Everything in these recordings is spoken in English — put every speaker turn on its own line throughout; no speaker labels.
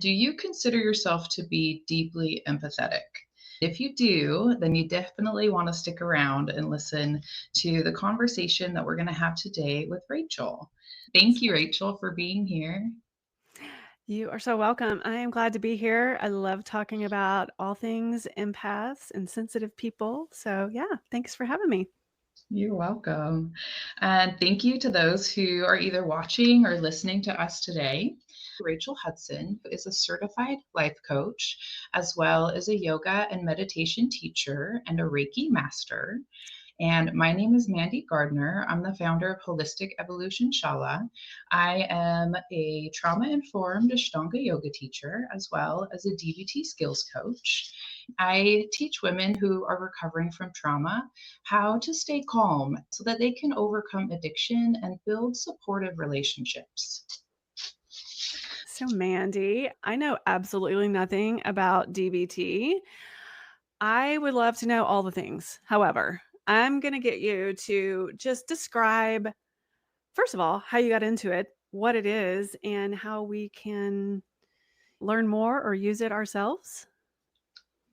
Do you consider yourself to be deeply empathetic? If you do, then you definitely want to stick around and listen to the conversation that we're going to have today with Rachel. Thank you, Rachel, for being here.
You are so welcome. I am glad to be here. I love talking about all things empaths and sensitive people. So, yeah, thanks for having me.
You're welcome. And thank you to those who are either watching or listening to us today. Rachel Hudson is a certified life coach, as well as a yoga and meditation teacher and a Reiki master. And my name is Mandi Gardner. I'm the founder of Holistic Evolution Shala. I am a trauma informed Ashtanga yoga teacher, as well as a DBT skills coach. I teach women who are recovering from trauma how to stay calm so that they can overcome addiction and build supportive relationships.
So, Mandy, I know absolutely nothing about DBT. I would love to know all the things. However, I'm going to get you to just describe, first of all, how you got into it, what it is, and how we can learn more or use it ourselves.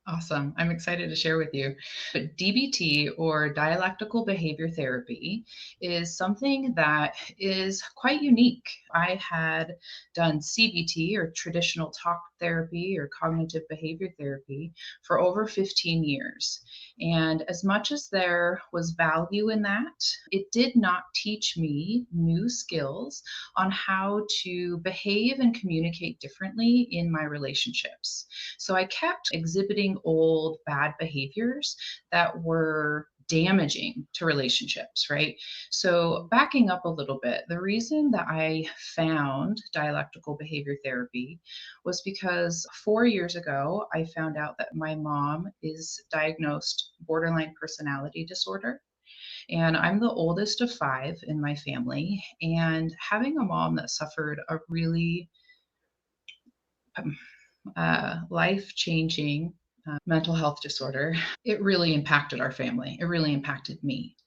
Awesome. I'm excited to share with you. But DBT, or Dialectical Behavior Therapy, is something that is quite unique. I had done CBT, or traditional talk therapy, or cognitive behavior therapy, for over 15 years. And as much as there was value in that, it did not teach me new skills on how to behave and communicate differently in my relationships. So I kept exhibiting old bad behaviors that were damaging to relationships, right? So, backing up a little bit, the reason that I found dialectical behavior therapy was because 4 years ago, I found out that my mom is diagnosed borderline personality disorder. And I'm the oldest of five in my family. And having a mom that suffered a really life changing mental health disorder, it really impacted our family. It really impacted me.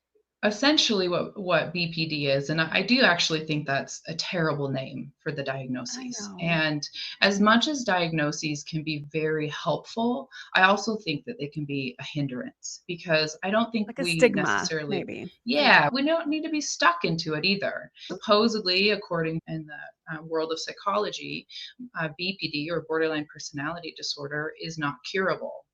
Essentially, what BPD is, and I do actually think that's a terrible name for the
I
diagnoses.
know.
And as much as diagnoses can be very helpful, I also think that they can be a hindrance, because I don't think
Like a
we
stigma,
necessarily,
maybe. Yeah.
yeah, we don't need to be stuck into it either. Supposedly, according in the world of psychology, BPD, or borderline personality disorder, is not curable.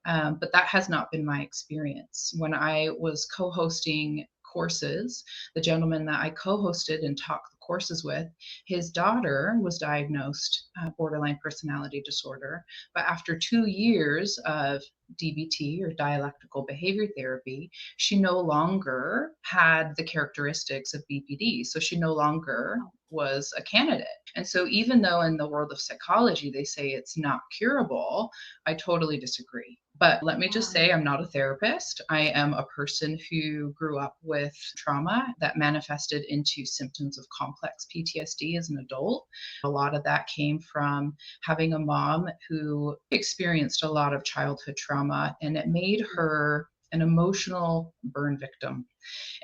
But that has not been my experience. When I was co hosting courses, the gentleman that I co hosted and taught the courses with, his daughter was diagnosed borderline personality disorder. But after 2 years of DBT, or dialectical behavior therapy, she no longer had the characteristics of BPD. So she no longer was a candidate. And so, even though in the world of psychology they say it's not curable, I totally disagree. But let me just
Wow.
say, I'm not a therapist. I am a person who grew up with trauma that manifested into symptoms of complex PTSD as an adult. A lot of that came from having a mom who experienced a lot of childhood trauma, and it made her an emotional burn victim.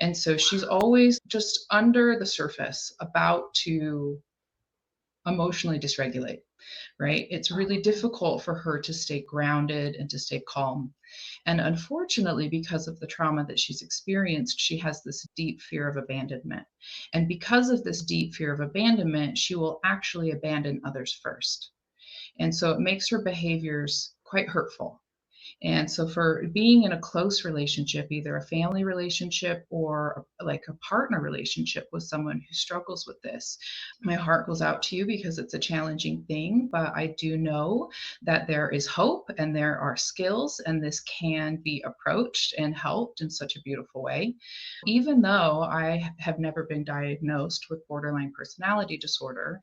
And so she's always just under the surface, about to emotionally dysregulate, right? It's really difficult for her to stay grounded and to stay calm. And unfortunately, because of the trauma that she's experienced, she has this deep fear of abandonment. And because of this deep fear of abandonment, she will actually abandon others first. And so it makes her behaviors quite hurtful. And so, for being in a close relationship, either a family relationship or like a partner relationship with someone who struggles with this, my heart goes out to you, because it's a challenging thing. But I do know that there is hope and there are skills, and this can be approached and helped in such a beautiful way. Even though I have never been diagnosed with borderline personality disorder,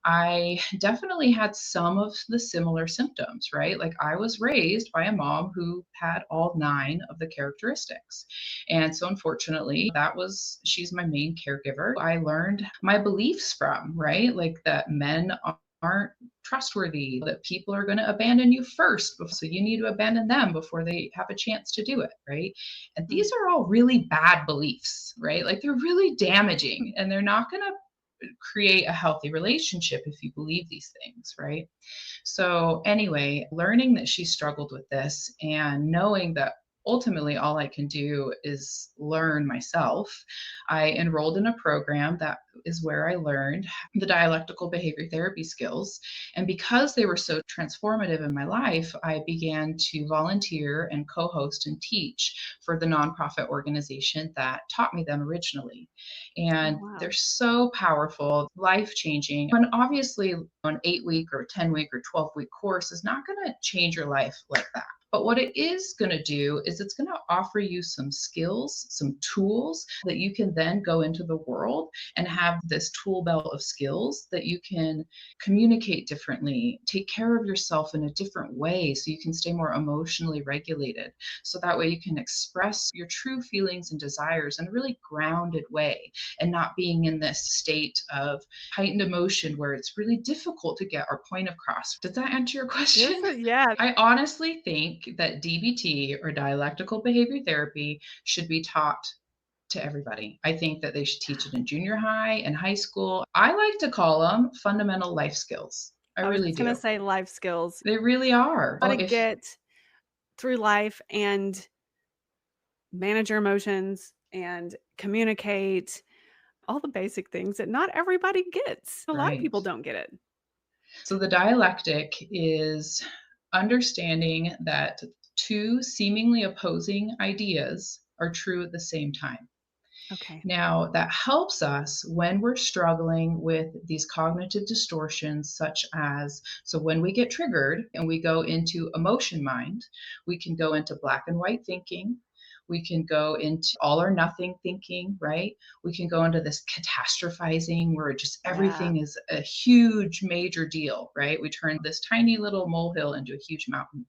I definitely had some of the similar symptoms, right? Like, I was raised by a mom who had all nine of the characteristics. And so, unfortunately, she's my main caregiver. I learned my beliefs from, right? Like, that men aren't trustworthy, that people are going to abandon you first. So you need to abandon them before they have a chance to do it, right? And
Mm.
these are all really bad beliefs, right? Like, they're really damaging, and they're not going to create a healthy relationship if you believe these things, right? So, anyway, learning that she struggled with this and knowing that ultimately all I can do is learn myself, I enrolled in a program that is where I learned the dialectical behavior therapy skills. And because they were so transformative in my life, I began to volunteer and co host and teach for the nonprofit organization that taught me them originally.
Oh,
And they're
wow.
so powerful, life changing. And obviously, an 8 week or 10 week or 12-week course is not going to change your life like that. But what it is going to do is it's going to offer you some skills, some tools that you can then go into the world and have this tool belt of skills that you can communicate differently, take care of yourself in a different way so you can stay more emotionally regulated. So that way you can express your true feelings and desires in a really grounded way and not being in this state of heightened emotion where it's really difficult to get our point across. Does that answer your question?
Yeah.
I honestly think that DBT or dialectical behavior therapy should be taught to everybody. I think that they should teach it in junior high and high school. I like to call them fundamental life skills. I
I was
really
just going to
do.
say life skills.
They really are.
How
Oh,
to
if
get through life and manage your emotions and communicate, all the basic things that not everybody gets. A lot of
right.
people don't get it.
So the dialectic is understanding that two seemingly opposing ideas are true at the same time.
Okay.
Now, that helps us when we're struggling with these cognitive distortions, such as, so when we get triggered and we go into emotion mind, we can go into black and white thinking. We can go into all or nothing thinking, right? We can go into this catastrophizing where just
Yeah.
everything is a huge, major deal, right? We turn this tiny little molehill into a huge mountain.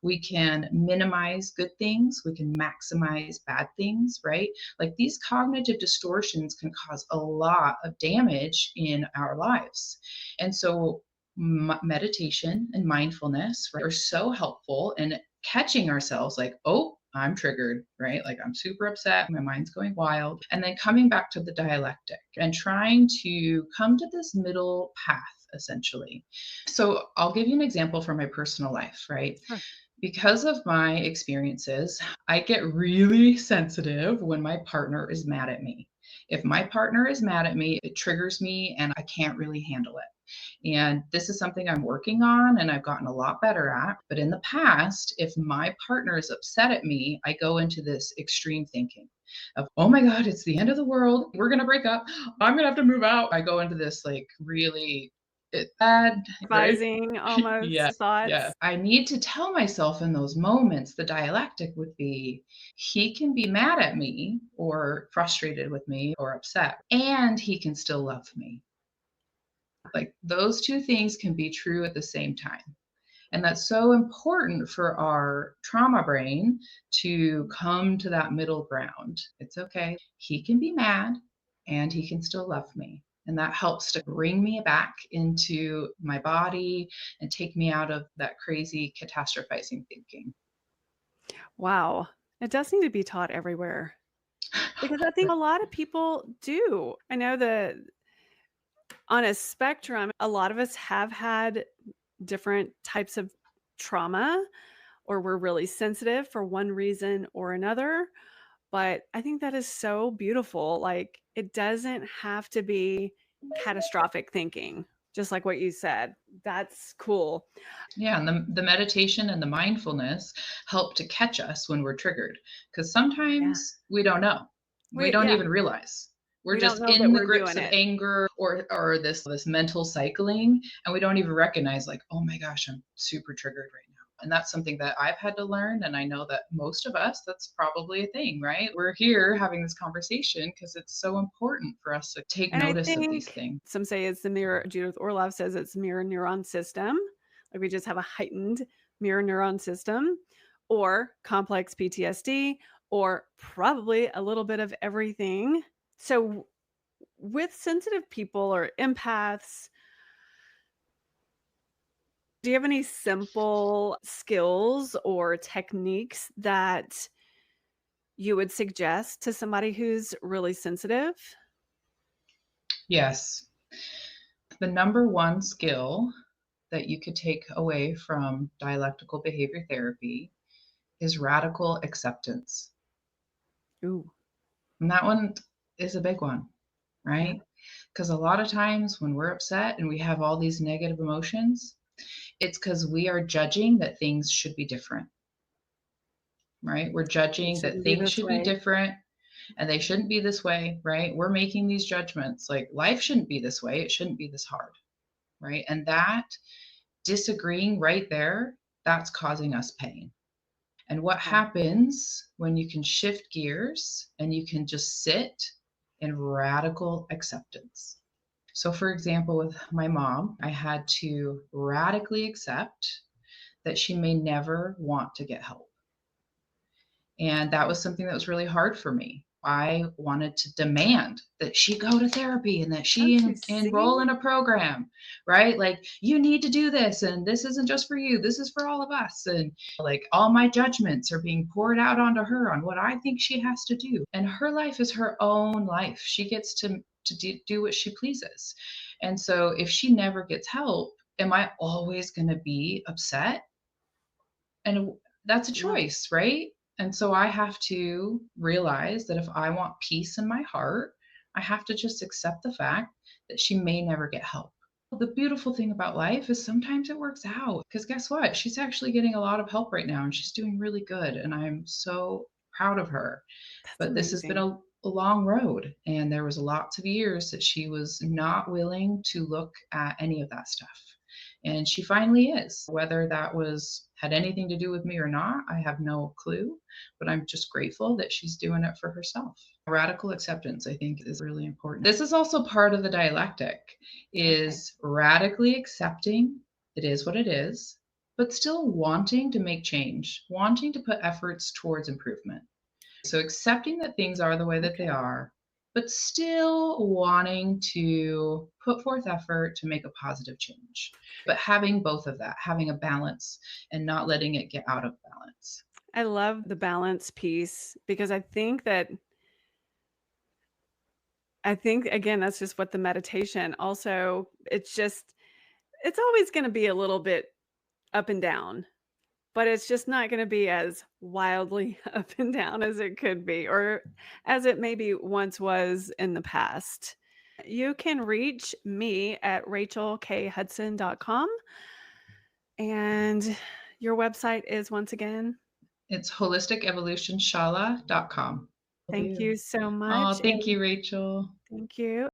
We can minimize good things, we can maximize bad things, right? Like these cognitive distortions can cause a lot of damage in our lives. And so meditation and mindfulness, right, are so helpful in catching ourselves like, oh, I'm triggered, right? Like I'm super upset, my mind's going wild. And then coming back to the dialectic and trying to come to this middle path, essentially. So I'll give you an example from my personal life, right?
Sure.
Because of my experiences, I get really sensitive when my partner is mad at me. If my partner is mad at me, it triggers me and I can't really handle it. And this is something I'm working on and I've gotten a lot better at. But in the past, if my partner is upset at me, I go into this extreme thinking of, oh my God, it's the end of the world. We're going to break up. I'm going to have to move out. I go into this like really bad, right?
Advising almost
Yes, yes.
thoughts.
I need to tell myself in those moments, the dialectic would be, he can be mad at me or frustrated with me or upset, and he can still love me. Like those two things can be true at the same time. And that's so important for our trauma brain to come to that middle ground. It's okay. He can be mad and he can still love me. And that helps to bring me back into my body and take me out of that crazy catastrophizing thinking.
Wow. It does need to be taught everywhere because I think a lot of people do. I know that on a spectrum, a lot of us have had different types of trauma or we're really sensitive for one reason or another. But I think that is so beautiful. Like, it doesn't have to be catastrophic thinking, just like what you said. That's cool.
Yeah, and the meditation and the mindfulness help to catch us when we're triggered because
Yeah.
sometimes we don't know. We don't
Yeah,
even realize. We're
we don't
just
know that
in the
we're
grips
doing
of
it.
anger or this mental cycling and we don't even recognize like, oh my gosh, I'm super triggered right now. And that's something that I've had to learn and I know that most of us that's probably a thing, right? We're here having this conversation because it's so important for us to take
And I
notice of these
think
things.
some say it's the mirror. Judith Orloff says it's mirror neuron system. Like we just have a heightened mirror neuron system, or complex PTSD, or probably a little bit of everything. So, with sensitive people or empaths, do you have any simple skills or techniques that you would suggest to somebody who's really sensitive?
Yes. The number one skill that you could take away from dialectical behavior therapy is radical acceptance.
Ooh,
And that one is a big one,
yeah.
right? Because a lot of times when we're upset and we have all these negative emotions, it's because we are judging that things should be different, right? We're
It
judging that
shouldn't be
things
this
should be
way.
different and they shouldn't be this way, right? We're making these judgments like life shouldn't be this way, it shouldn't be this hard, right? And that disagreeing right there, that's causing us pain. And what
Yeah.
happens when you can shift gears and you can just sit in radical acceptance? So, for example, with my mom, I had to radically accept that she may never want to get help. And that was something that was really hard for me. I wanted to demand that she go to therapy and that she
Don't you
enroll
see?
in a program, right? Like, you need to do this, and this isn't just for you, this is for all of us. And like, all my judgments are being poured out onto her on what I think she has to do. And her life is her own life. She gets to do what she pleases. And so, if she never gets help, am I always going to be upset? And that's a
No.
choice, right? And so I have to realize that if I want peace in my heart, I have to just accept the fact that she may never get help. The beautiful thing about life is sometimes it works out because guess what? She's actually getting a lot of help right now and she's doing really good. And I'm so proud of her.
That's
But this has been
amazing.
a long road. And there was lots of years that she was not willing to look at any of that stuff. And she finally is. Whether that was had anything to do with me or not, I have no clue, but I'm just grateful that she's doing it for herself. Radical acceptance, I think, is really important. This is also part of the dialectic
Okay.
is radically accepting it is what it is, but still wanting to make change, wanting to put efforts towards improvement. So accepting that things are the way that they
Okay.
are, but still wanting to put forth effort to make a positive change. But having both of that, having a balance and not letting it get out of balance.
I love the balance piece because I think again that's just what the meditation also it's always going to be a little bit up and down, but it's just not going to be as wildly up and down as it could be or as it maybe once was in the past. You can reach me at rachelkhudson.com and your website is once again.
It's holisticevolutionshala.com. Will
Thank
do.
you so
Oh,
much
thank
and
you, Rachel.
thank you.